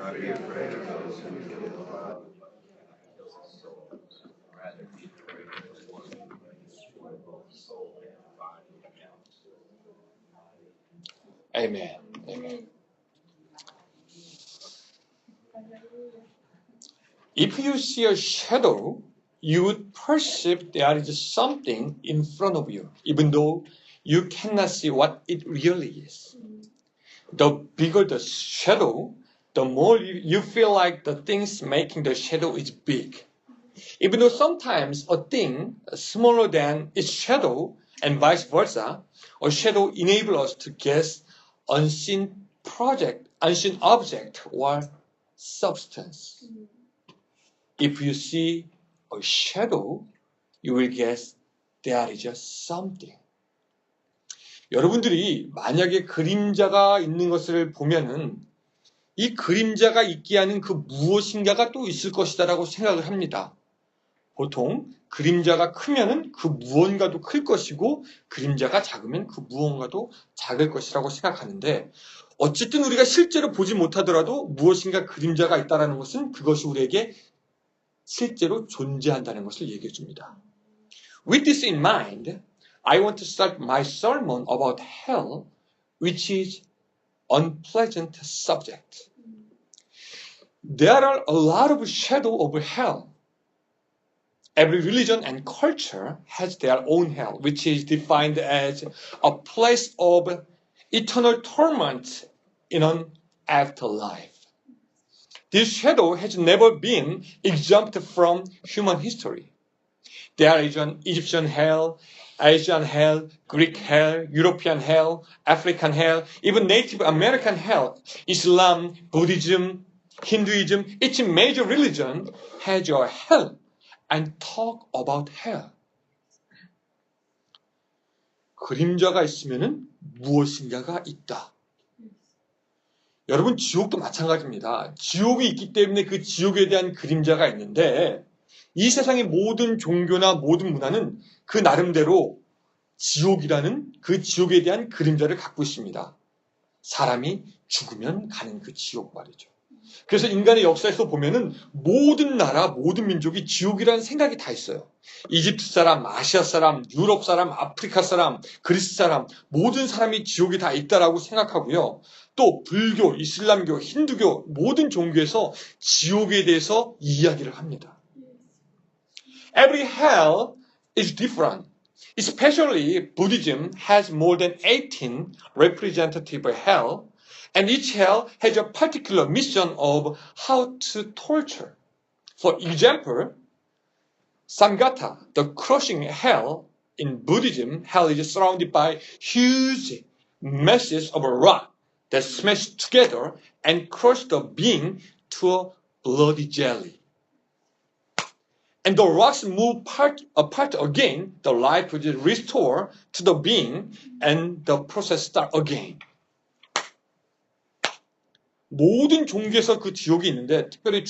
Not be afraid of those who kill the body. Rather be afraid of the one who can destroy both soul and body in hell. Amen. Amen. If you see a shadow, you would perceive there is something in front of you, even though you cannot see what it really is. The bigger the shadow, the more you feel like the things making the shadow is big. Even though sometimes a thing smaller than its shadow and vice versa, a shadow enables us to guess unseen object or substance. If you see a shadow, you will guess there is just something. 여러분들이 만약에 그림자가 있는 것을 보면은 이 그림자가 있게 하는 그 무엇인가가 또 있을 것이다라고 생각을 합니다. 보통 그림자가 크면은 그 무언가도 클 것이고 그림자가 작으면 그 무언가도 작을 것이라고 생각하는데 어쨌든 우리가 실제로 보지 못하더라도 무엇인가 그림자가 있다는 것은 그것이 우리에게 실제로 존재한다는 것을 얘기해 줍니다. With this in mind, I want to start my sermon about hell, which is unpleasant subject. There are a lot of shadows of hell. Every religion and culture has their own hell, which is defined as a place of eternal torment in an afterlife. This shadow has never been exempt from human history. There is an Egyptian hell, Asian hell, Greek hell, European hell, African hell, even Native American hell, Islam, Buddhism, Hinduism. Each major religion has a hell and talk about hell. 그림자가 있으면은 무엇인가가 있다. 여러분 지옥도 마찬가지입니다. 지옥이 있기 때문에 그 지옥에 대한 그림자가 있는데 이 세상의 모든 종교나 모든 문화는 그 나름대로 지옥이라는 그 지옥에 대한 그림자를 갖고 있습니다. 사람이 죽으면 가는 그 지옥 말이죠. 그래서 인간의 역사에서 보면은 모든 나라, 모든 민족이 지옥이라는 생각이 다 있어요. 이집트 사람, 아시아 사람, 유럽 사람, 아프리카 사람, 그리스 사람, 모든 사람이 지옥이 다 있다라고 생각하고요. 또 불교, 이슬람교, 힌두교 모든 종교에서 지옥에 대해서 이야기를 합니다. Every hell is different. Especially Buddhism has more than 18 representative hell, and each hell has a particular mission of how to torture. For example, Samgata, the crushing hell in Buddhism, hell is surrounded by huge masses of rock that smash together and crush the being to a bloody jelly. And the rocks move apart again, the life is restored to the being, and the process starts again. 모든 종교에서 그 지옥이 있는데, 특별히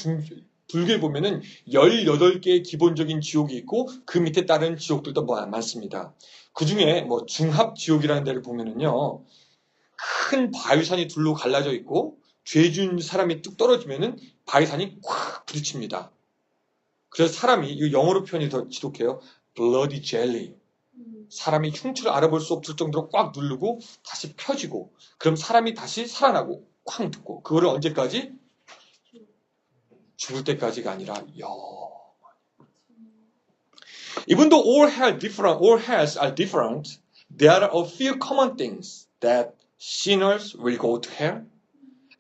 불교에 보면은 18개의 기본적인 지옥이 있고, 그 밑에 다른 지옥들도 많습니다. 그 중에 중합지옥이라는 데를 보면은요, 큰 바위산이 둘로 갈라져 있고, 죄 지은 사람이 뚝 떨어지면은 바위산이 콱 부딪힙니다. 그래서 사람이, 영어로 표현이 더 지독해요. bloody jelly. 사람이 흉추를 알아볼 수 없을 정도로 꽉 누르고 다시 펴지고 그럼 사람이 다시 살아나고 쾅 듣고 그거를 언제까지? 죽을 때까지가 아니라 Even though all hells are different, there are a few common things that sinners will go to hell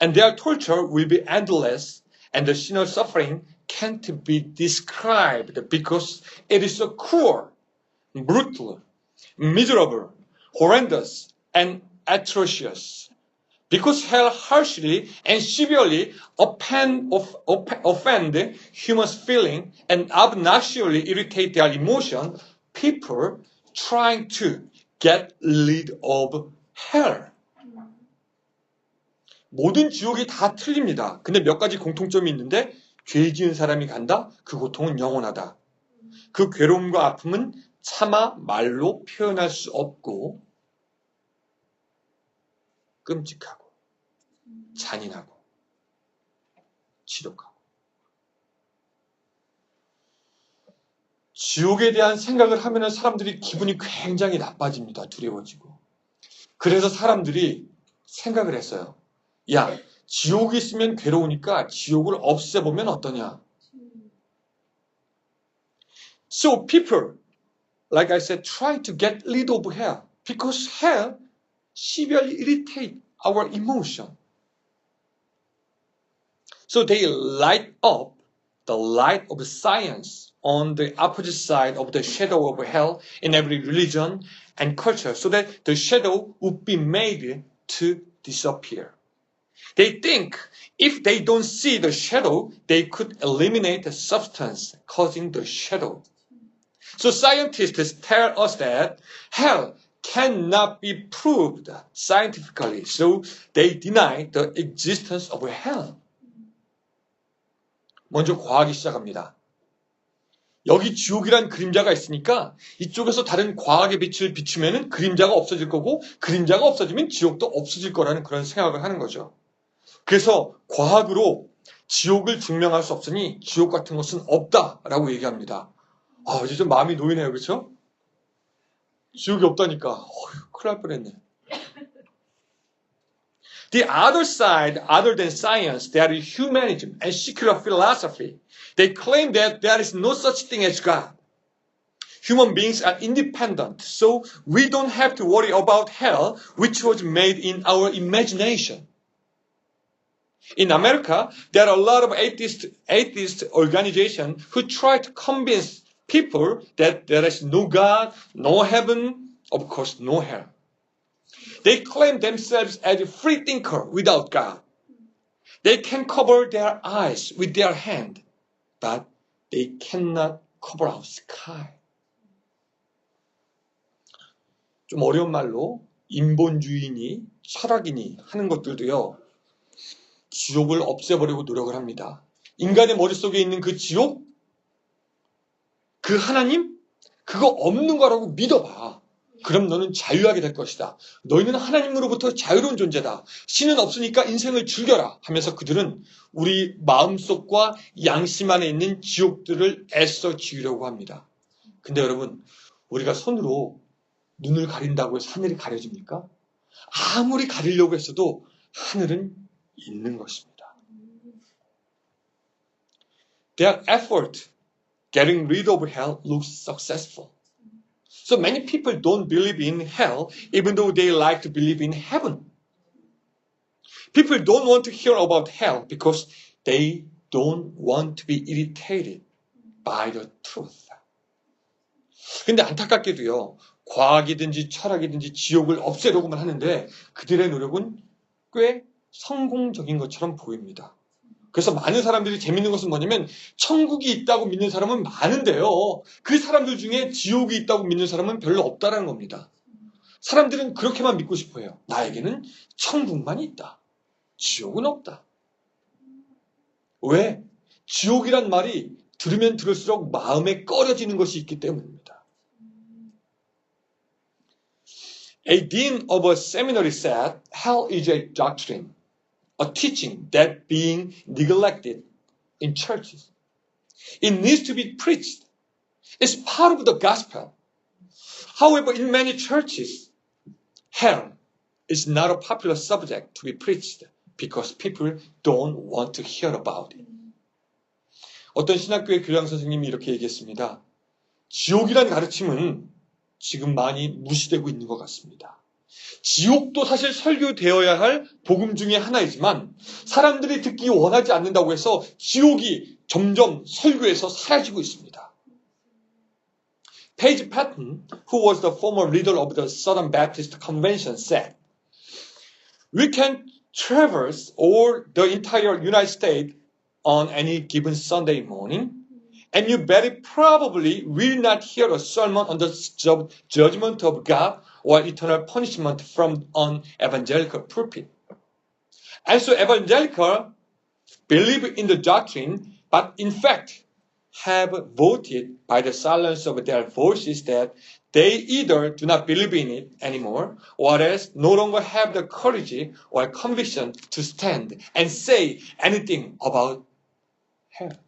and their torture will be endless and the sinner's suffering can't be described because it is so cruel, brutal, miserable, horrendous, and atrocious. Because hell harshly and severely offend humans' feeling and obnoxiously irritate their emotion, people trying to get rid of hell. 모든 지옥이 다 틀립니다. 근데 몇 가지 공통점이 있는데 죄 지은 사람이 간다? 그 고통은 영원하다. 그 괴로움과 아픔은 차마 말로 표현할 수 없고 끔찍하고 잔인하고 지독하고. 지옥에 대한 생각을 하면 사람들이 기분이 굉장히 나빠집니다. 두려워지고. 그래서 사람들이 생각을 했어요. 야, 지옥이 있으면 괴로우니까 지옥을 없애보면 어떠냐. So people, like I said, try to get rid of hell because hell severely irritates our emotion. So they light up the light of science on the opposite side of the shadow of hell in every religion and culture so that the shadow would be made to disappear. They think if they don't see the shadow, they could eliminate the substance causing the shadow. So scientists tell us that hell cannot be proved scientifically, so they deny the existence of hell. 먼저 과학이 시작합니다. 여기 지옥이란 그림자가 있으니까 이쪽에서 다른 과학의 빛을 비추면 그림자가 없어질 거고 그림자가 없어지면 지옥도 없어질 거라는 그런 생각을 하는 거죠. 그래서 과학으로 지옥을 증명할 수 없으니 지옥 같은 것은 없다라고 얘기합니다. 아, 이제 좀 마음이 놓이네요. 그렇죠? 지옥이 없다니까. 큰일 날 뻔했네. The other side, other than science, that is humanism and secular philosophy. They claim that there is no such thing as God. Human beings are independent, so we don't have to worry about hell, which was made in our imagination. In America, there are a lot of atheist organizations who try to convince people that there is no God, no heaven, of course, no hell. They claim themselves as a free thinker without God. They can cover their eyes with their hand, but they cannot cover our sky. 좀 어려운 말로 인본주의니 철학이니 하는 것들도요. 지옥을 없애버리고 노력을 합니다. 인간의 머릿속에 있는 그 지옥, 그 하나님, 그거 없는 거라고 믿어봐. 그럼 너는 자유하게 될 것이다. 너희는 하나님으로부터 자유로운 존재다. 신은 없으니까 인생을 즐겨라 하면서 그들은 우리 마음속과 양심 안에 있는 지옥들을 애써 지우려고 합니다. 근데 여러분, 우리가 손으로 눈을 가린다고 해서 하늘이 가려집니까? 아무리 가리려고 했어도 하늘은 있는 것입니다. Their effort getting rid of hell looks successful. So many people don't believe in hell even though they like to believe in heaven. People don't want to hear about hell because they don't want to be irritated by the truth. 근데 안타깝게도요. 과학이든지 철학이든지 지옥을 없애려고만 하는데 그들의 노력은 꽤 성공적인 것처럼 보입니다. 그래서 많은 사람들이 재밌는 것은 뭐냐면 천국이 있다고 믿는 사람은 많은데요. 그 사람들 중에 지옥이 있다고 믿는 사람은 별로 없다는 겁니다. 사람들은 그렇게만 믿고 싶어요. 나에게는 천국만 있다. 지옥은 없다. 왜? 지옥이란 말이 들으면 들을수록 마음에 꺼려지는 것이 있기 때문입니다. A dean of a seminary said, hell is a doctrine. A teaching that being neglected in churches. It needs to be preached. It's part of the gospel. However, in many churches, hell is not a popular subject to be preached because people don't want to hear about it. 어떤 신학교의 교장 선생님이 이렇게 얘기했습니다. 지옥이라는 가르침은 지금 많이 무시되고 있는 것 같습니다. 지옥도 사실 설교되어야 할 복음 중에 하나이지만 사람들이 듣기 원하지 않는다고 해서 지옥이 점점 설교에서 사라지고 있습니다. Paige Patton, who was the former leader of the Southern Baptist Convention, said, "We can traverse all the entire United States on any given Sunday morning, and you very probably will not hear a sermon on the judgment of God or eternal punishment from an evangelical pulpit. And so evangelicals believe in the doctrine, but in fact have voted by the silence of their voices that they either do not believe in it anymore, or else no longer have the courage or conviction to stand and say anything about hell.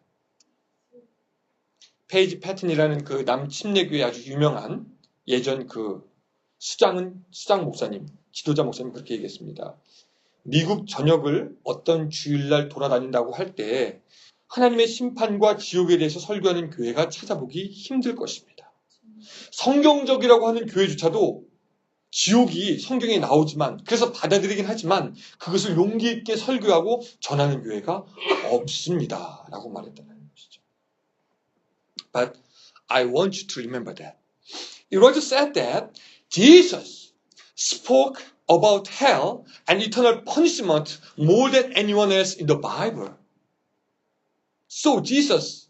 페이지 패튼이라는 그 남침례교회 아주 유명한 예전 그 수장 목사님, 지도자 목사님 그렇게 얘기했습니다. 미국 전역을 어떤 주일날 돌아다닌다고 할 때 하나님의 심판과 지옥에 대해서 설교하는 교회가 찾아보기 힘들 것입니다. 성경적이라고 하는 교회조차도 지옥이 성경에 나오지만 그래서 받아들이긴 하지만 그것을 용기 있게 설교하고 전하는 교회가 없습니다. 라고 말했다는 것이죠. But I want you to remember that. It was said that Jesus spoke about hell and eternal punishment more than anyone else in the Bible. So Jesus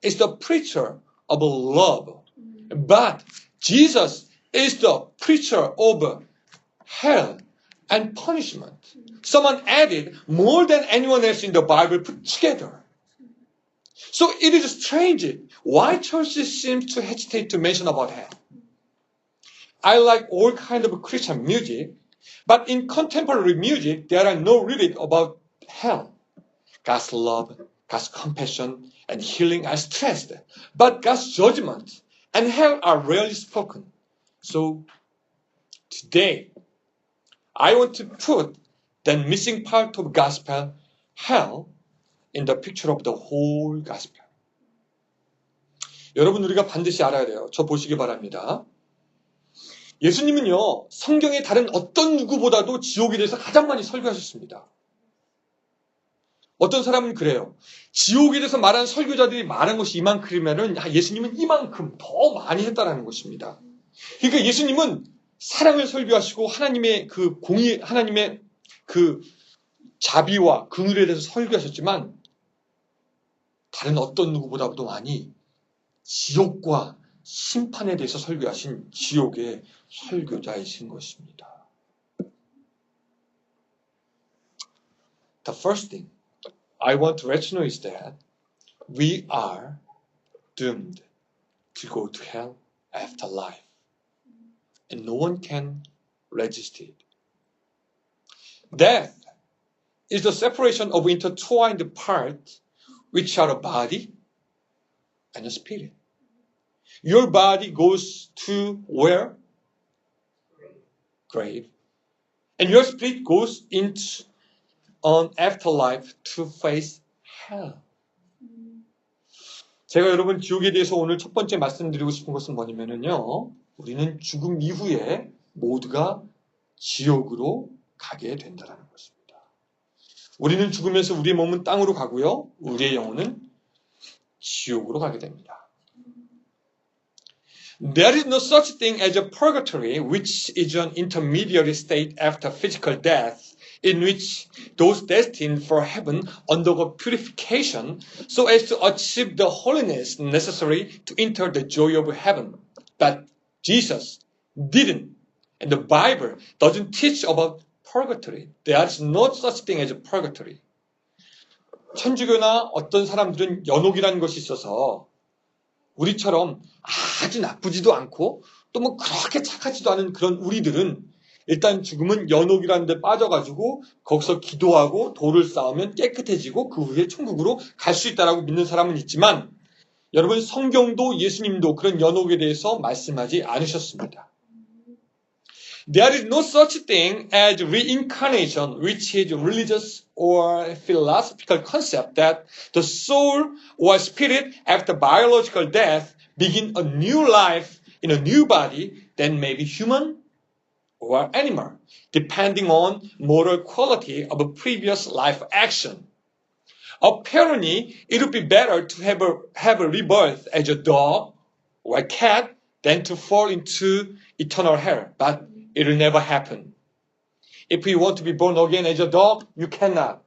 is the preacher of love. But Jesus is the preacher of hell and punishment. Someone added more than anyone else in the Bible put together. So it is strange why churches seem to hesitate to mention about hell. I like all kind of Christian music, but in contemporary music there are no lyrics about hell. God's love, God's compassion, and healing are stressed, but God's judgment and hell are rarely spoken. So today, I want to put that missing part of gospel, hell, in the picture of the whole gospel. 여러분 우리가 반드시 알아야 돼요. 저 보시기 바랍니다. 예수님은요, 성경의 다른 어떤 누구보다도 지옥에 대해서 가장 많이 설교하셨습니다. 어떤 사람은 그래요. 지옥에 대해서 말한 설교자들이 말한 것이 이만큼이면은 예수님은 이만큼 더 많이 했다라는 것입니다. 그러니까 예수님은 사랑을 설교하시고 하나님의 그 공의, 하나님의 그 자비와 긍휼에 대해서 설교하셨지만 다른 어떤 누구보다도 많이 지옥과 심판에 대해서 설교하신 지옥의 설교자이신 것입니다. The first thing I want to let you know is that we are doomed to go to hell after life. And no one can resist it. Death is the separation of intertwined parts which are a body and a spirit. Your body goes to where? Grave. And your spirit goes into an afterlife to face hell. 제가 여러분 지옥에 대해서 오늘 첫 번째 말씀드리고 싶은 것은 뭐냐면요. 우리는 죽음 이후에 모두가 지옥으로 가게 된다는 것입니다. 우리는 죽으면서 우리의 몸은 땅으로 가고요. 우리의 영혼은 지옥으로 가게 됩니다. There is no such thing as a purgatory, which is an intermediary state after physical death, in which those destined for heaven undergo purification so as to achieve the holiness necessary to enter the joy of heaven. But Jesus didn't, and the Bible doesn't teach about purgatory. There is no such thing as a purgatory. 천주교나 어떤 사람들은 연옥이라는 것이 있어서 우리처럼 아주 나쁘지도 않고 또 뭐 그렇게 착하지도 않은 그런 우리들은 일단 죽으면 연옥이라는 데 빠져가지고 거기서 기도하고 도를 쌓으면 깨끗해지고 그 후에 천국으로 갈 수 있다라고 믿는 사람은 있지만 여러분 성경도 예수님도 그런 연옥에 대해서 말씀하지 않으셨습니다. There is no such thing as reincarnation, which is religious or philosophical concept that the soul or spirit after biological death begin a new life in a new body that may be human or animal, depending on moral quality of a previous life action. Apparently, it would be better to have a rebirth as a dog or a cat than to fall into eternal hell. But it will never happen. If you want to be born again as a dog, you cannot.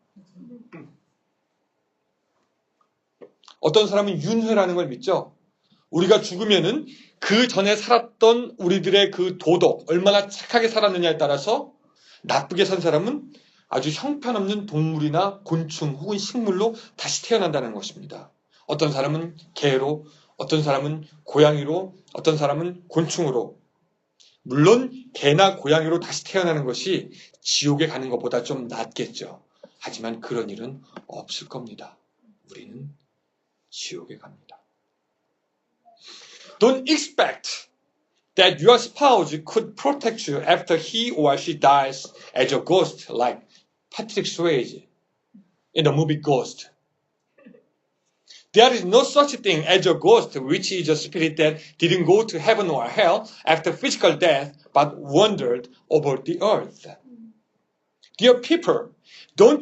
어떤 사람은 윤회라는 걸 믿죠. 우리가 죽으면은 그 전에 살았던 우리들의 그 도덕, 얼마나 착하게 살았느냐에 따라서 나쁘게 산 사람은 아주 형편없는 동물이나 곤충 혹은 식물로 다시 태어난다는 것입니다. 어떤 사람은 개로, 어떤 사람은 고양이로, 어떤 사람은 곤충으로. 물론 개나 고양이로 다시 태어나는 것이 지옥에 가는 것보다 좀 낫겠죠. 하지만 그런 일은 없을 겁니다. 우리는 지옥에 갑니다. Don't expect that your spouse could protect you after he or she dies as a ghost like Patrick Swayze in the movie Ghost. There is no such thing as a ghost, which is a spirit that didn't go to heaven or hell after physical death, but wandered over the earth. Dear people, don't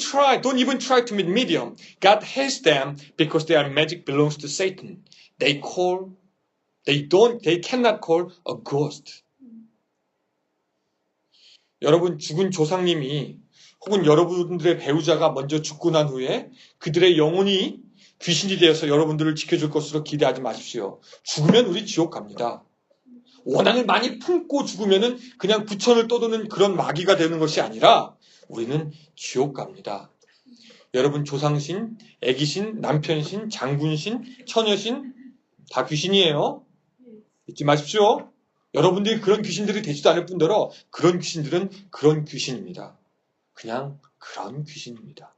even try to meet medium. God hates them because their magic belongs to Satan. They cannot call a ghost. 여러분, 죽은 조상님이 혹은 여러분들의 배우자가 먼저 죽고 난 후에 그들의 영혼이 귀신이 되어서 여러분들을 지켜줄 것으로 기대하지 마십시오. 죽으면 우리 지옥 갑니다. 원한을 많이 품고 죽으면은 그냥 부천을 떠도는 그런 마귀가 되는 것이 아니라 우리는 지옥 갑니다. 여러분 조상신, 애기신, 남편신, 장군신, 처녀신 다 귀신이에요. 잊지 마십시오. 여러분들이 그런 귀신들이 되지도 않을 뿐더러 그런 귀신들은 그런 귀신입니다. 그냥 그런 귀신입니다.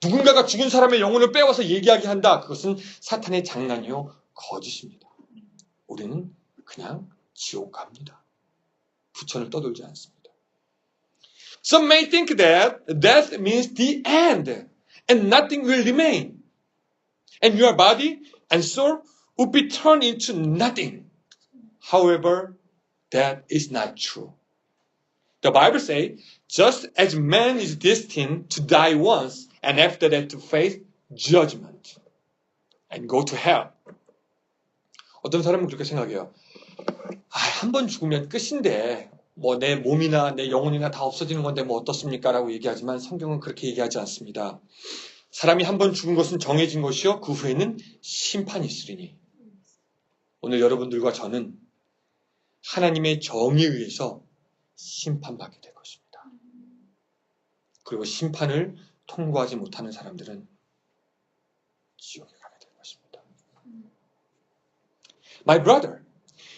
누군가가 죽은 사람의 영혼을 빼와서 얘기하게 한다. 그것은 사탄의 장난이요. 거짓입니다. 우리는 그냥 지옥 갑니다. 부천을 떠돌지 않습니다. Some may think that death means the end and nothing will remain. And your body and soul will be turned into nothing. However, that is not true. The Bible says, just as man is destined to die once and after that to face judgment and go to hell. 어떤 사람은 그렇게 생각해요. 한 번 죽으면 끝인데 뭐 내 몸이나 내 영혼이나 다 없어지는 건데 뭐 어떻습니까? 라고 얘기하지만 성경은 그렇게 얘기하지 않습니다. 사람이 한 번 죽은 것은 정해진 것이요. 그 후에는 심판이 있으리니. 오늘 여러분들과 저는 하나님의 정의에 의해서 심판받게 될 것입니다. 그리고 심판을 통과하지 못하는 사람들은 지옥에 가게 될 것입니다. My brother,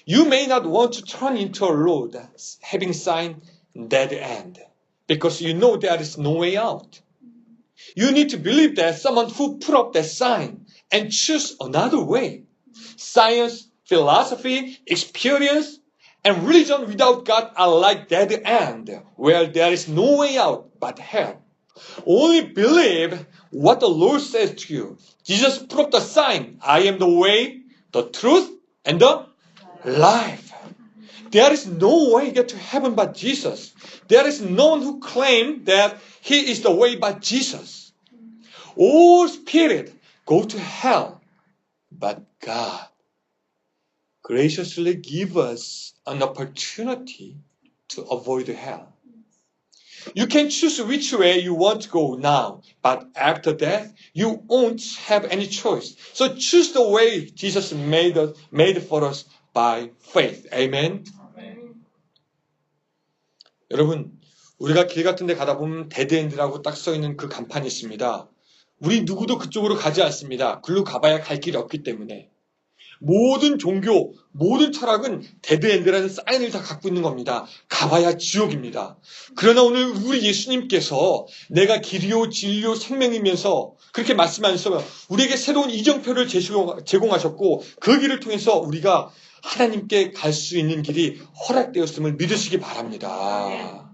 you may not want to turn into a road having sign dead end because you know there is no way out. You need to believe that someone who put up that sign and choose another way. Science, philosophy, experience, and religion without God are like dead end, where there is no way out but hell. Only believe what the Lord says to you. Jesus put up the sign, I am the way, the truth, and the life. There is no way to get to heaven but Jesus. There is no one who claims that he is the way but Jesus. All spirits go to hell, but God graciously gives us an opportunity to avoid hell. You can choose which way you want to go now, but after that, you won't have any choice. So choose the way Jesus made for us by faith. Amen. 여러분, 우리가 길 같은 데 가다 보면 데드엔드라고 딱 써있는 그 간판이 있습니다. 우리 누구도 그쪽으로 가지 않습니다. 글로 가봐야 갈 길이 없기 때문에. 모든 종교, 모든 철학은 데드엔드라는 사인을 다 갖고 있는 겁니다. 가봐야 지옥입니다. 그러나 오늘 우리 예수님께서 내가 길이요 진리요 생명이면서 그렇게 말씀하면서 우리에게 새로운 이정표를 제공하셨고 그 길을 통해서 우리가 하나님께 갈 수 있는 길이 허락되었음을 믿으시기 바랍니다.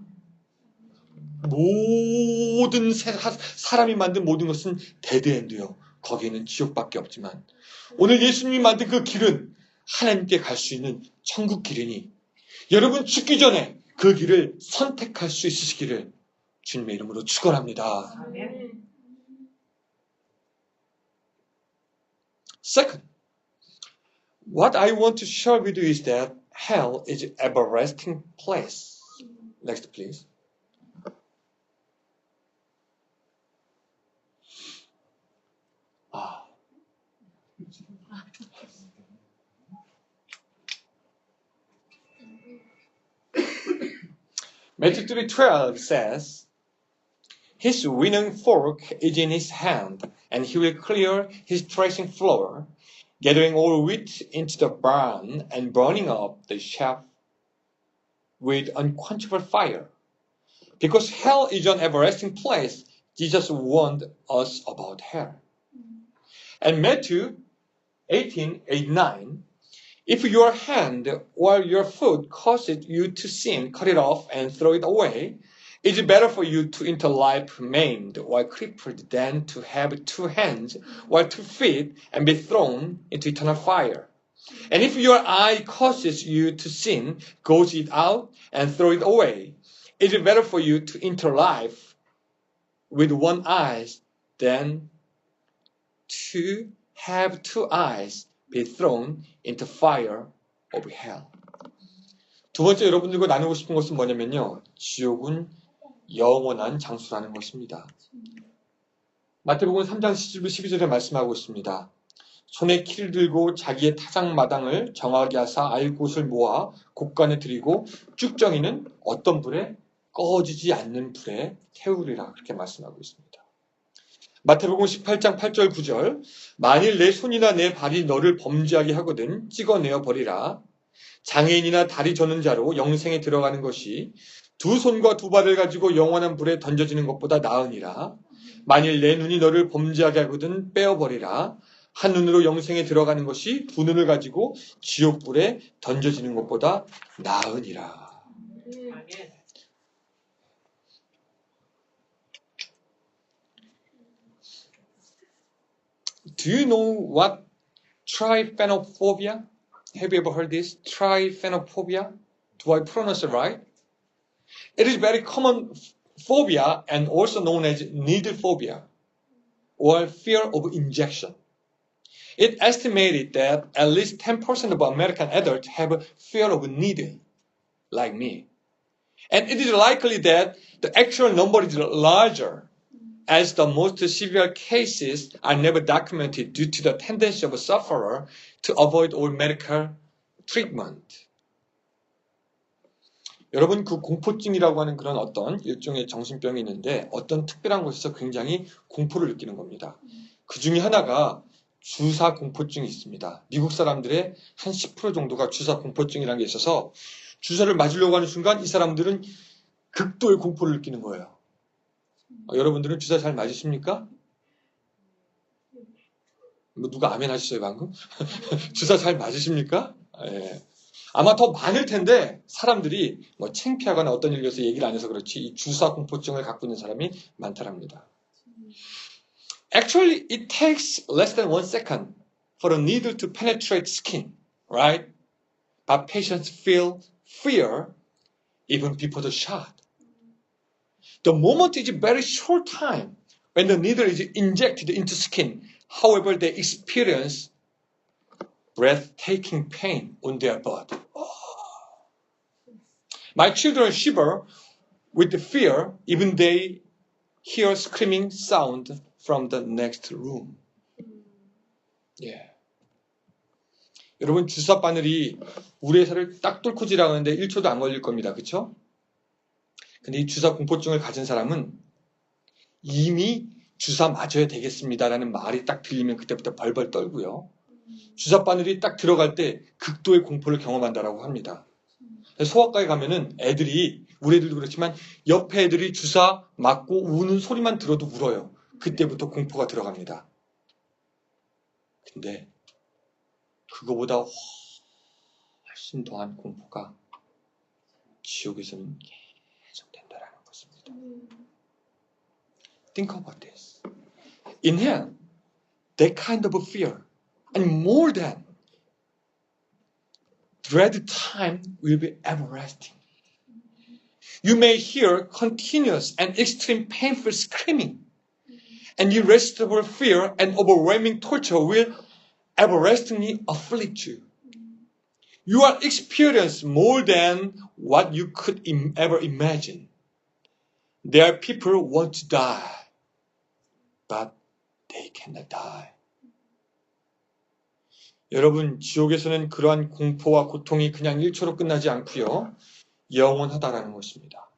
모든 사람이 만든 모든 것은 데드엔드요. 거기에는 지옥밖에 없지만 오늘 예수님이 만든 그 길은 하나님께 갈 수 있는 천국 길이니 여러분 죽기 전에 그 길을 선택할 수 있으시기를 주님의 이름으로 축원합니다. Second, what I want to share with you is that hell is an everlasting place. Next, please. Matthew 3:12 says, His winnowing fork is in his hand, and he will clear his threshing floor, gathering all wheat into the barn and burning up the chaff with unquenchable fire. Because hell is an everlasting place, Jesus warned us about hell. And Matthew 18:8-9, if your hand or your foot causes you to sin, cut it off and throw it away. It is better for you to enter life maimed or crippled than to have 2 hands or 2 feet and be thrown into eternal fire. And if your eye causes you to sin, gouge it out and throw it away. It is better for you to enter life with 1 eye than to have 2 eyes be thrown into fire of hell. 두 번째 여러분들과 나누고 싶은 것은 뭐냐면요. 지옥은 영원한 장소라는 것입니다. 마태복음 3장 12절에 말씀하고 있습니다. 손에 키를 들고 자기의 타작마당을 정하게 하사 알곳을 모아 곳간에 들이고 쭉정이는 어떤 불에 꺼지지 않는 불에 태우리라 그렇게 말씀하고 있습니다. 마태복음 18장 8절 9절 만일 내 손이나 내 발이 너를 범죄하게 하거든 찍어내어 버리라. 장애인이나 다리 저는 자로 영생에 들어가는 것이 2 손과 2 발을 가지고 영원한 불에 던져지는 것보다 나으니라. 만일 내 눈이 너를 범죄하게 하거든 빼어버리라. 한 눈으로 영생에 들어가는 것이 2 눈을 가지고 지옥불에 던져지는 것보다 나으니라. Do you know what tryphenophobia? Have you ever heard this? Tryphenophobia? Do I pronounce it right? It is very common phobia and also known as needle phobia or fear of injection. It estimated that at least 10% of American adults have fear of needle, like me. And it is likely that the actual number is larger, as the most severe cases are never documented due to the tendency of a sufferer to avoid all medical treatment. 여러분, 그 공포증이라고 하는 그런 어떤 일종의 정신병이 있는데 어떤 특별한 곳에서 굉장히 공포를 느끼는 겁니다. 그 중에 하나가 주사 공포증이 있습니다. 미국 사람들의 한 10% 정도가 주사 공포증이라는 게 있어서 주사를 맞으려고 하는 순간 이 사람들은 극도의 공포를 느끼는 거예요. 여러분들은 주사 잘 맞으십니까? 뭐 누가 아멘 하셨어요 방금? 주사 잘 맞으십니까? 예. 아마 더 많을 텐데 사람들이 뭐 창피하거나 어떤 일에서 얘기를 안 해서 그렇지 이 주사 공포증을 갖고 있는 사람이 많다랍니다. Actually, it takes less than 1 second for a needle to penetrate skin, right? But patients feel fear even before the shot. The moment is a very short time when the needle is injected into skin. However, they experience breathtaking pain on their body. My children shiver with the fear even they hear screaming sound from the next room. Yeah. 여러분 주사 바늘이 우레사를 딱 뚫고 지나가는데 1초도 안 걸릴 겁니다. 그렇죠? 근데 이 주사 공포증을 가진 사람은 이미 주사 맞아야 되겠습니다라는 말이 딱 들리면 그때부터 벌벌 떨고요. 주사 바늘이 딱 들어갈 때 극도의 공포를 경험한다라고 합니다. 소아과에 가면은 애들이 우리 애들도 그렇지만 옆에 애들이 주사 맞고 우는 소리만 들어도 울어요. 그때부터 공포가 들어갑니다. 근데 그거보다 훨씬 더한 공포가 지옥에서는 계속된다라는 것입니다. Think about this. In hell, that kind of fear and more than dread time will be everlasting. You may hear continuous and extreme painful screaming, and irresistible fear and overwhelming torture will everlastingly afflict you. You are experiencing more than what you could ever imagine. There are people who want to die, but they cannot die. 여러분, 지옥에서는 그러한 공포와 고통이 그냥 1초로 끝나지 않고요. 영원하다라는 것입니다.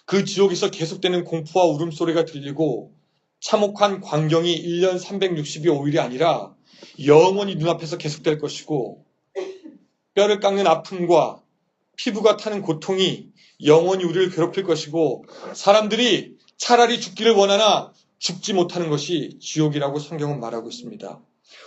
그 지옥에서 계속되는 공포와 울음소리가 들리고 참혹한 광경이 1년 365일이 아니라 영원히 눈앞에서 계속될 것이고 뼈를 깎는 아픔과 피부가 타는 고통이 영원히 우리를 괴롭힐 것이고 사람들이 차라리 죽기를 원하나 죽지 못하는 것이 지옥이라고 성경은 말하고 있습니다.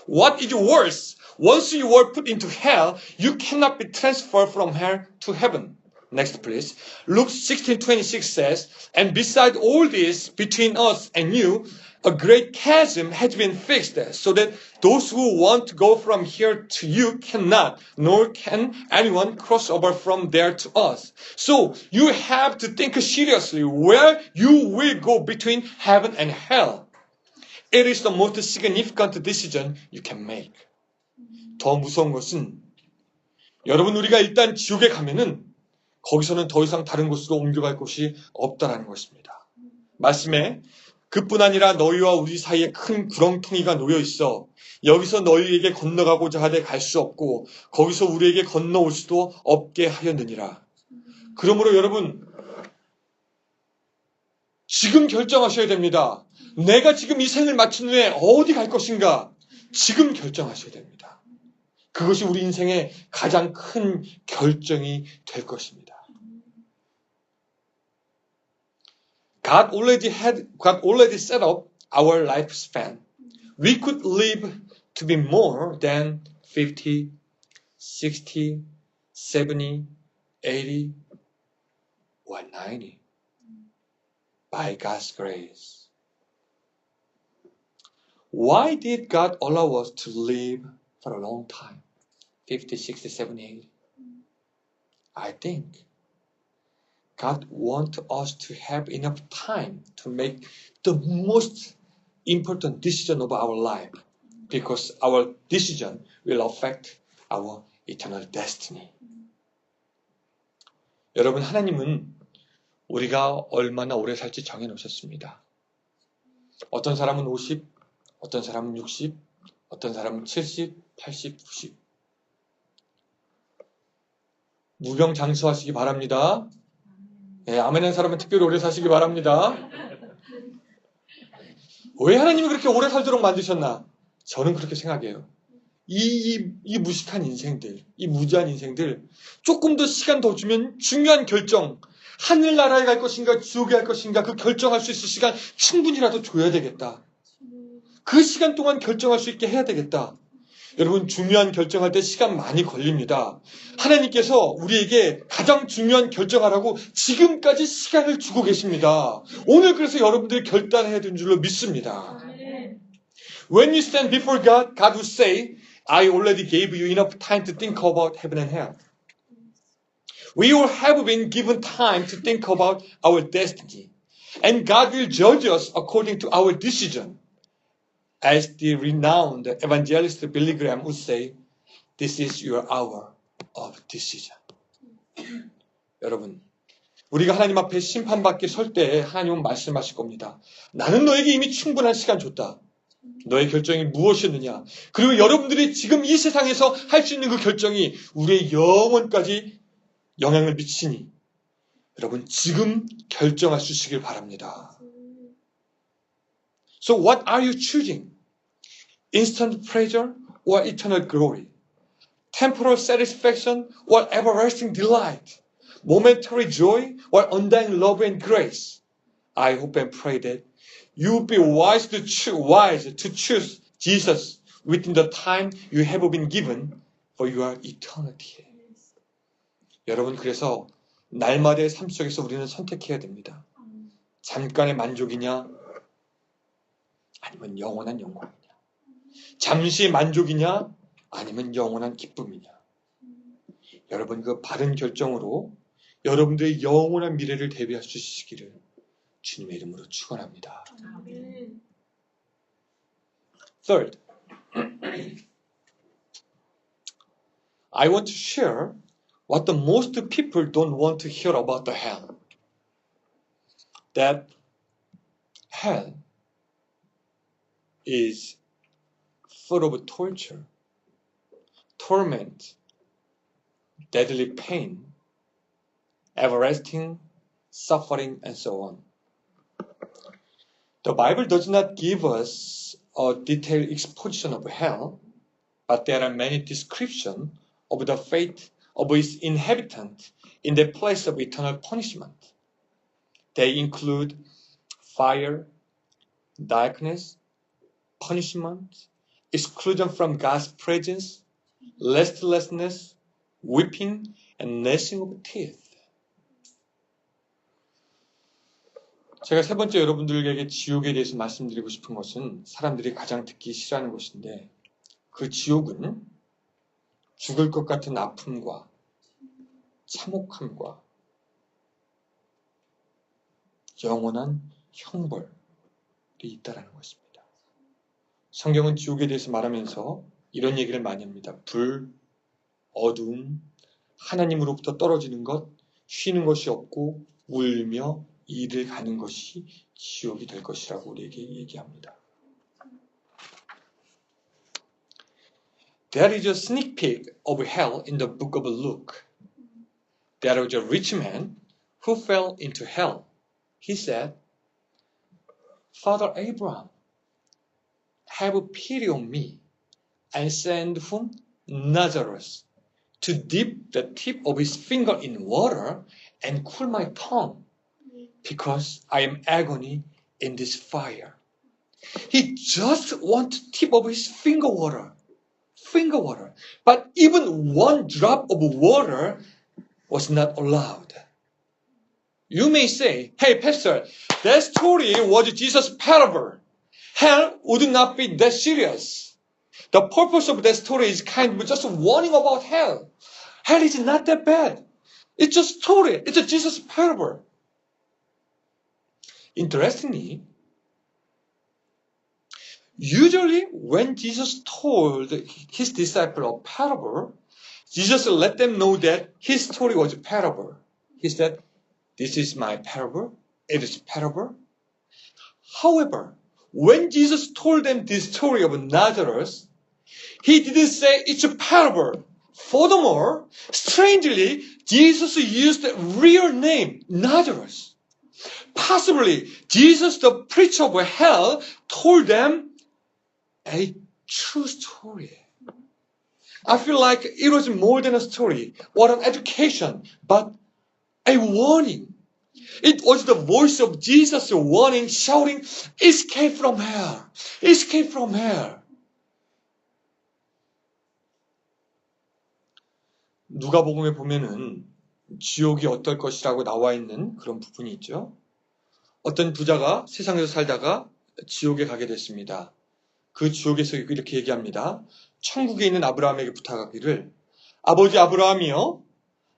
What is worse? Once you were put into hell, you cannot be transferred from hell to heaven. Next, please. Luke 16:26 says, and beside all this, between us and you, a great chasm has been fixed, so that those who want to go from here to you cannot, nor can anyone cross over from there to us. So you have to think seriously where you will go between heaven and hell. It is the most significant decision you can make. 더 무서운 것은 여러분 우리가 일단 지옥에 가면은 거기서는 더 이상 다른 곳으로 옮겨갈 곳이 없다라는 것입니다. 말씀에 그뿐 아니라 너희와 우리 사이에 큰 구렁텅이가 놓여 있어 여기서 너희에게 건너가고자 하되 갈 수 없고 거기서 우리에게 건너올 수도 없게 하였느니라. 그러므로 여러분 지금 결정하셔야 됩니다. 내가 지금 이 생을 마친 후에 어디 갈 것인가? 지금 결정하셔야 됩니다. 그것이 우리 인생의 가장 큰 결정이 될 것입니다. God already set up our lifespan. We could live to be more than 50, 60, 70, 80, or 90. By God's grace. Why did God allow us to live for a long time? 50, 60, 70, 80. I think God wants us to have enough time to make the most important decision of our life because our decision will affect our eternal destiny. 여러분, 하나님은 우리가 얼마나 오래 살지 정해놓으셨습니다. 어떤 사람은 50, 어떤 사람은 60, 어떤 사람은 70, 80, 90. 무병장수하시기 바랍니다. 네, 아멘한 사람은 특별히 오래 사시기 바랍니다. 왜 하나님이 그렇게 오래 살도록 만드셨나? 저는 그렇게 생각해요. 이 무식한 인생들, 이 무지한 인생들, 조금 더 시간 더 주면 중요한 결정, 하늘나라에 갈 것인가, 지옥에 갈 것인가, 그 결정할 수 있을 시간 충분히라도 줘야 되겠다. 그 시간 동안 결정할 수 있게 해야 되겠다. 여러분, 중요한 결정할 때 시간 많이 걸립니다. 하나님께서 우리에게 가장 중요한 결정하라고 지금까지 시간을 주고 계십니다. 오늘 그래서 여러분들이 결단해야 되는 줄로 믿습니다. When you stand before God, God will say, I already gave you enough time to think about heaven and hell. We all have been given time to think about our destiny. And God will judge us according to our decision. As the renowned evangelist Billy Graham would say, this is your hour of decision. 여러분, 우리가 하나님 앞에 심판받게 설 때 하나님은 말씀하실 겁니다. 나는 너에게 이미 충분한 시간 줬다. 너의 결정이 무엇이었느냐? 그리고 여러분들이 지금 이 세상에서 할 수 있는 그 결정이 우리의 영혼까지 영향을 미치니 여러분 지금 결정할 수 있으길 바랍니다. So what are you choosing? Instant pleasure or eternal glory? Temporal satisfaction or everlasting delight? Momentary joy or undying love and grace? I hope and pray that you will be wise to choose Jesus within the time you have been given for your eternity. 여러분, 그래서 날마다의 삶 속에서 우리는 선택해야 됩니다. 잠깐의 만족이냐 아니면 영원한 영광이냐. 잠시 만족이냐 아니면 영원한 기쁨이냐. 여러분, 그 바른 결정으로 여러분들의 영원한 미래를 대비할 수 있으시기를 주님의 이름으로 축원합니다. Third, I want to share what the most people don't want to hear about the hell. That hell is full of torture, torment, deadly pain, everlasting suffering, and so on. The Bible does not give us a detailed exposition of hell, but there are many descriptions of the fate of its inhabitants in the place of eternal punishment. They include fire, darkness, punishment, exclusion from God's presence, restlessness, weeping, and gnashing of teeth. 제가 세 번째 여러분들에게 지옥에 대해서 말씀드리고 싶은 것은 사람들이 가장 듣기 싫어하는 것인데 그 지옥은 죽을 것 같은 아픔과 참혹함과 영원한 형벌이 있다는 것입니다. 성경은 지옥에 대해서 말하면서 이런 얘기를 많이 합니다. 불, 어두움, 하나님으로부터 떨어지는 것, 쉬는 것이 없고 울며 이를 가는 것이 지옥이 될 것이라고 우리에게 얘기합니다. There is a sneak peek of hell in the book of Luke. There was a rich man who fell into hell. He said, Father Abraham, have pity on me and send whom? Lazarus, to dip the tip of his finger in water and cool my tongue, because I am agony in this fire. He just wants the tip of his finger water. But even one drop of water was not allowed. You may say, hey, Pastor, that story was Jesus' parable. Hell would not be that serious. The purpose of that story is kind of just warning about hell. Hell is not that bad. It's a story. It's a Jesus parable. Interestingly, usually when Jesus told his disciples a parable, Jesus let them know that his story was a parable. He said, this is my parable. It is a parable. However, when Jesus told them this story of Lazarus, he didn't say it's a parable. Furthermore, strangely, Jesus used the real name, Lazarus. Possibly, Jesus, the preacher of hell, told them a true story. I feel like it was more than a story or an education, but a warning. It was the voice of Jesus warning, shouting, escape from hell, escape from hell. 누가복음에 보면은 지옥이 어떨 것이라고 나와 있는 그런 부분이 있죠. 어떤 부자가 세상에서 살다가 지옥에 가게 됐습니다. 그 지옥에서 이렇게 얘기합니다. 천국에 있는 아브라함에게 부탁하기를 아버지 아브라함이여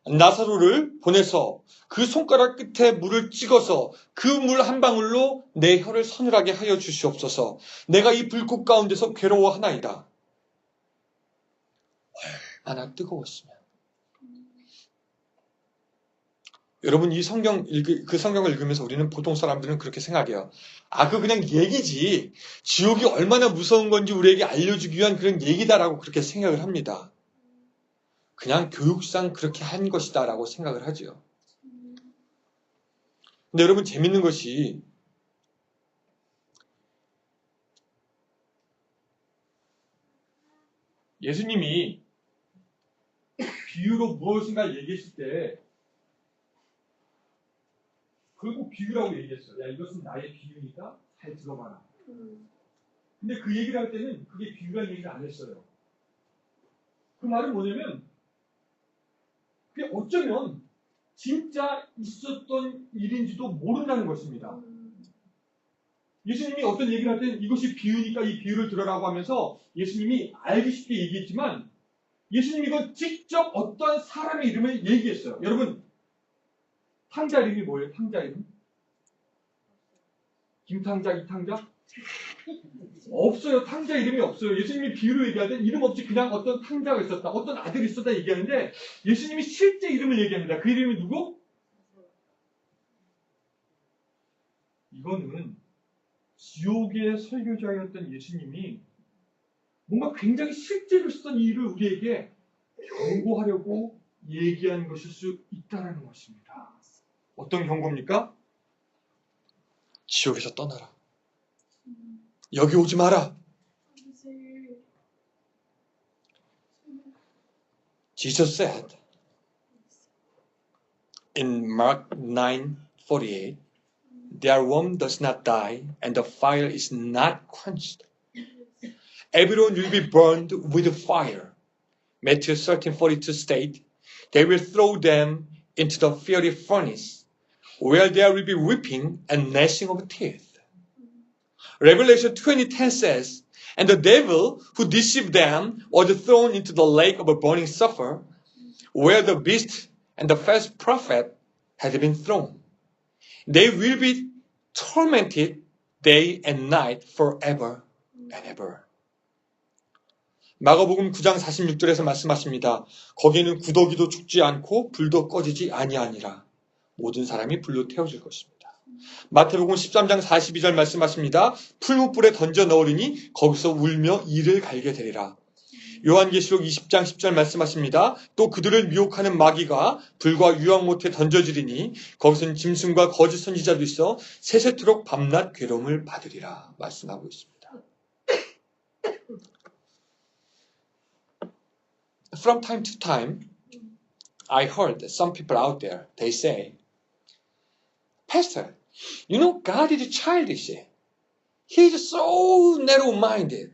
나사로를 보내서 그 손가락 끝에 물을 찍어서 그 물 한 방울로 내 혀를 서늘하게 하여 주시옵소서. 내가 이 불꽃 가운데서 괴로워하나이다. 얼마나 뜨거웠으면. 여러분 이 그 성경을 읽으면서 우리는 보통 사람들은 그렇게 생각해요. 그거 그냥 얘기지. 지옥이 얼마나 무서운 건지 우리에게 알려주기 위한 그런 얘기다라고 그렇게 생각을 합니다. 그냥 교육상 그렇게 한 것이다라고 생각을 하죠. 근데 여러분 재밌는 것이 예수님이 비유로 무엇인가 얘기했을 때 결국 비유라고 얘기했어요. 야 이것은 나의 비유니까 잘 들어봐라. 근데 그 얘기를 할 때는 그게 비유라는 얘기를 안 했어요. 그 말은 뭐냐면 그게 어쩌면 진짜 있었던 일인지도 모른다는 것입니다. 예수님이 어떤 얘기를 할 때는 이것이 비유니까 이 비유를 들어라고 하면서 예수님이 알기 쉽게 얘기했지만 예수님이 이건 직접 어떤 사람의 이름을 얘기했어요. 여러분 탕자 이름이 뭐예요? 탕자 이름? 김탕자, 이탕자? 없어요. 탕자 이름이 없어요. 예수님이 비유로 얘기할 때 이름 없이 그냥 어떤 탕자가 있었다. 어떤 아들이 있었다 얘기하는데 예수님이 실제 이름을 얘기합니다. 그 이름이 누구? 이거는 지옥의 설교자였던 예수님이 뭔가 굉장히 실제로 쓰던 일을 우리에게 경고하려고 얘기한 것일 수 있다는 것입니다. 어떤 경고입니까? 지옥에서 떠나라. 여기 오지 마라. Jesus said in Mark 9:48, their worm does not die, and the fire is not quenched. Everyone will be burned with fire. Matthew 13:42 state, they will throw them into the fiery furnace, where there will be weeping and gnashing of teeth. Revelation 20:10 says, and the devil who deceived them was thrown into the lake of a burning sulfur, where the beast and the false prophet had been thrown. They will be tormented day and night forever and ever. 마가복음 9장 46절에서 말씀하십니다. 거기에는 구더기도 죽지 않고 불도 꺼지지 아니하니라. 모든 사람이 불로 태워질 것입니다. 마태복음 13장 42절 말씀하십니다. 풀무불에 던져 넣으리니 거기서 울며 이를 갈게 되리라. 요한계시록 20장 10절 말씀하십니다. 또 그들을 미혹하는 마귀가 불과 유황못에 던져지리니 거기서는 짐승과 거짓 선지자도 있어 세세토록 밤낮 괴로움을 받으리라 말씀하고 있습니다. From time to time, I heard that some people out there, they say, Pastor, you know, God is childish. He's so narrow-minded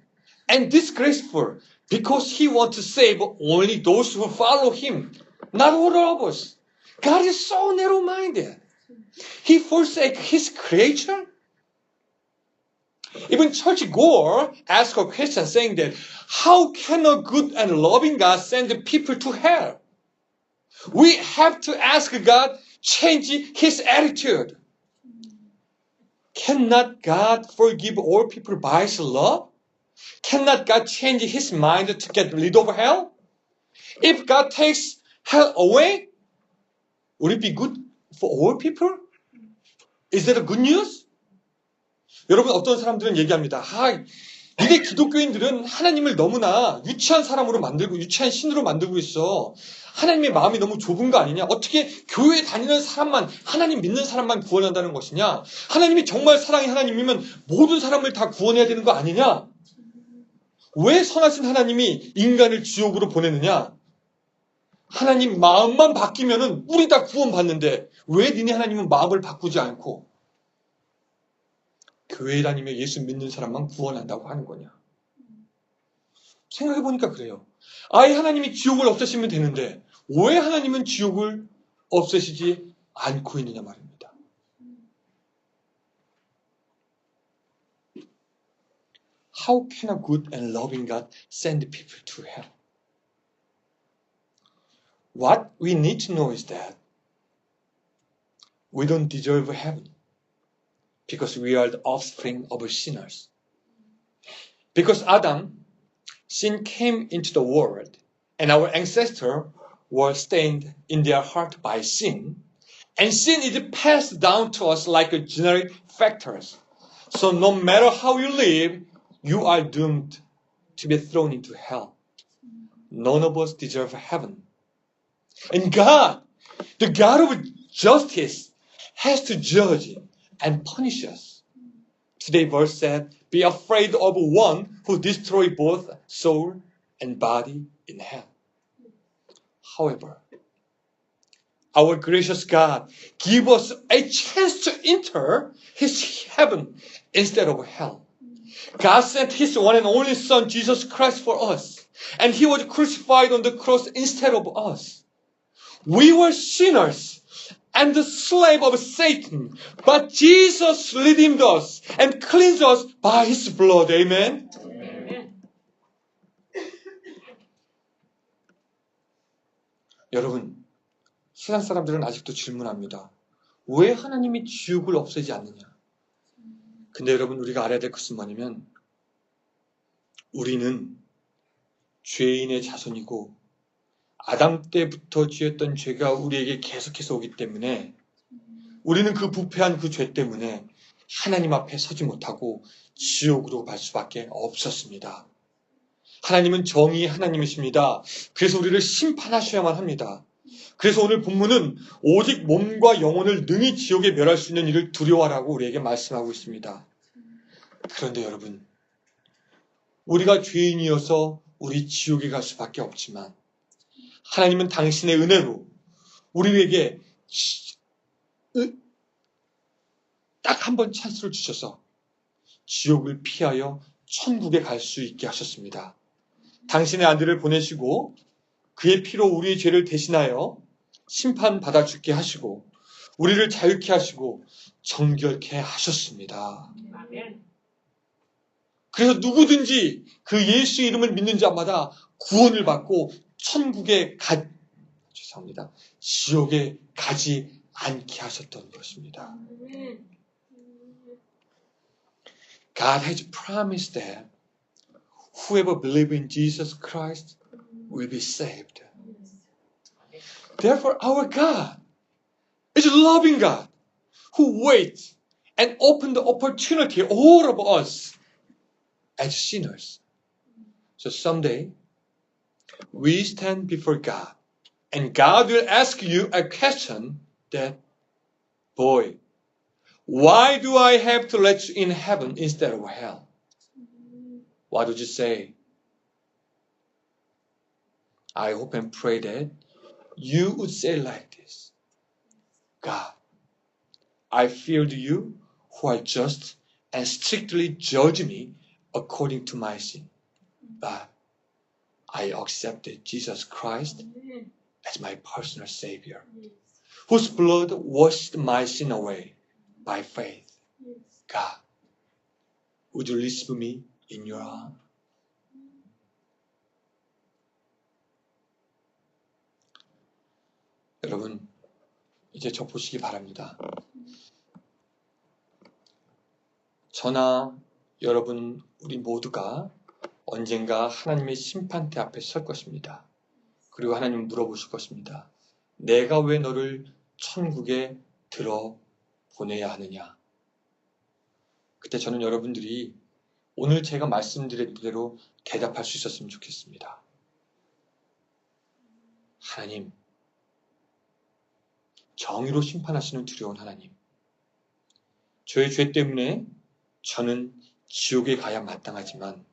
and disgraceful because he wants to save only those who follow him, not all of us. God is so narrow-minded. He forsakes his creature. Even churchgoer asked a question saying that, how can a good and loving God send people to hell? We have to ask God change his attitude. Cannot God forgive all people by his love? Cannot God change his mind to get rid of hell? If God takes hell away, would it be good for all people? Is that a good news? 여러분, 어떤 사람들은 얘기합니다. 니네 기독교인들은 하나님을 너무나 유치한 사람으로 만들고 유치한 신으로 만들고 있어. 하나님의 마음이 너무 좁은 거 아니냐? 어떻게 교회에 다니는 사람만, 하나님 믿는 사람만 구원한다는 것이냐? 하나님이 정말 사랑의 하나님이면 모든 사람을 다 구원해야 되는 거 아니냐? 왜 선하신 하나님이 인간을 지옥으로 보내느냐? 하나님 마음만 바뀌면은 우리 다 구원받는데 왜 니네 하나님은 마음을 바꾸지 않고 교회에 다니며 예수 믿는 사람만 구원한다고 하는 거냐? 생각해보니까 그래요. 아예 하나님이 지옥을 없애시면 되는데 왜 하나님은 지옥을 없애시지 않고 있느냐 말입니다. How can a good and loving God send people to hell? What we need to know is that we don't deserve heaven. Because we are the offspring of sinners. Because Adam, sin came into the world, and our ancestors were stained in their heart by sin, and sin is passed down to us like a generic factors. So no matter how you live, you are doomed to be thrown into hell. None of us deserve heaven. And God, the God of justice, has to judge and punish us. Today's verse said, be afraid of one who destroys both soul and body in hell. However, our gracious God gives us a chance to enter his heaven instead of hell. God sent his one and only Son, Jesus Christ, for us. And he was crucified on the cross instead of us. We were sinners and the slave of Satan. But Jesus redeemed us and cleansed us by his blood. Amen? Amen. 여러분, 세상 사람들은 아직도 질문합니다. 왜 하나님이 지옥을 없애지 않느냐? 근데 여러분, 우리가 알아야 될 것은 뭐냐면 우리는 죄인의 자손이고 아담 때부터 지었던 죄가 우리에게 계속해서 오기 때문에 우리는 그 부패한 그 죄 때문에 하나님 앞에 서지 못하고 지옥으로 갈 수밖에 없었습니다. 하나님은 정의의 하나님이십니다. 그래서 우리를 심판하셔야만 합니다. 그래서 오늘 본문은 오직 몸과 영혼을 능히 지옥에 멸할 수 있는 일을 두려워하라고 우리에게 말씀하고 있습니다. 그런데 여러분, 우리가 죄인이어서 우리 지옥에 갈 수밖에 없지만 하나님은 당신의 은혜로 우리에게 딱 한 번 찬스를 주셔서 지옥을 피하여 천국에 갈 수 있게 하셨습니다. 당신의 아들을 보내시고 그의 피로 우리의 죄를 대신하여 심판받아 죽게 하시고 우리를 자유케 하시고 정결케 하셨습니다. 그래서 누구든지 그 예수 이름을 믿는 자마다 구원을 받고 지옥에 가지 않게 하셨던 것입니다. God has promised that whoever believes in Jesus Christ will be saved. Therefore, our God is a loving God who waits and opens the opportunity all of us as sinners. So someday, we stand before God and God will ask you a question that, boy, why do I have to let you in heaven instead of hell? What would you say? I hope and pray that you would say like this. God, I feared you who are just and strictly judge me according to my sin. But I accepted Jesus Christ as my personal Savior, whose blood washed my sin away by faith. God, would you receive me in your arms? 여러분, 이제 저 보시기 바랍니다. 저나 여러분, 우리 모두가 언젠가 하나님의 심판대 앞에 설 것입니다. 그리고 하나님 물어보실 것입니다. 내가 왜 너를 천국에 들어 보내야 하느냐? 그때 저는 여러분들이 오늘 제가 말씀드린 대로 대답할 수 있었으면 좋겠습니다. 하나님, 정의로 심판하시는 두려운 하나님, 저의 죄 때문에 저는 지옥에 가야 마땅하지만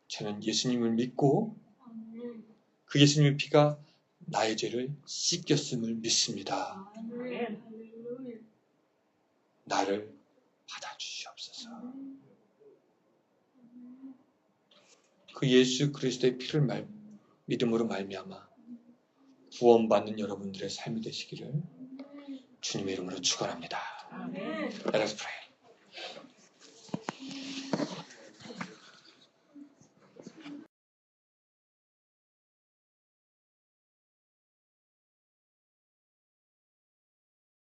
저는 예수님을 믿고 그 예수님의 피가 나의 죄를 씻겼음을 믿습니다. 나를 받아주시옵소서. 그 예수 그리스도의 피를 믿음으로 말미암아 구원받는 여러분들의 삶이 되시기를 주님의 이름으로 축원합니다. Let us pray.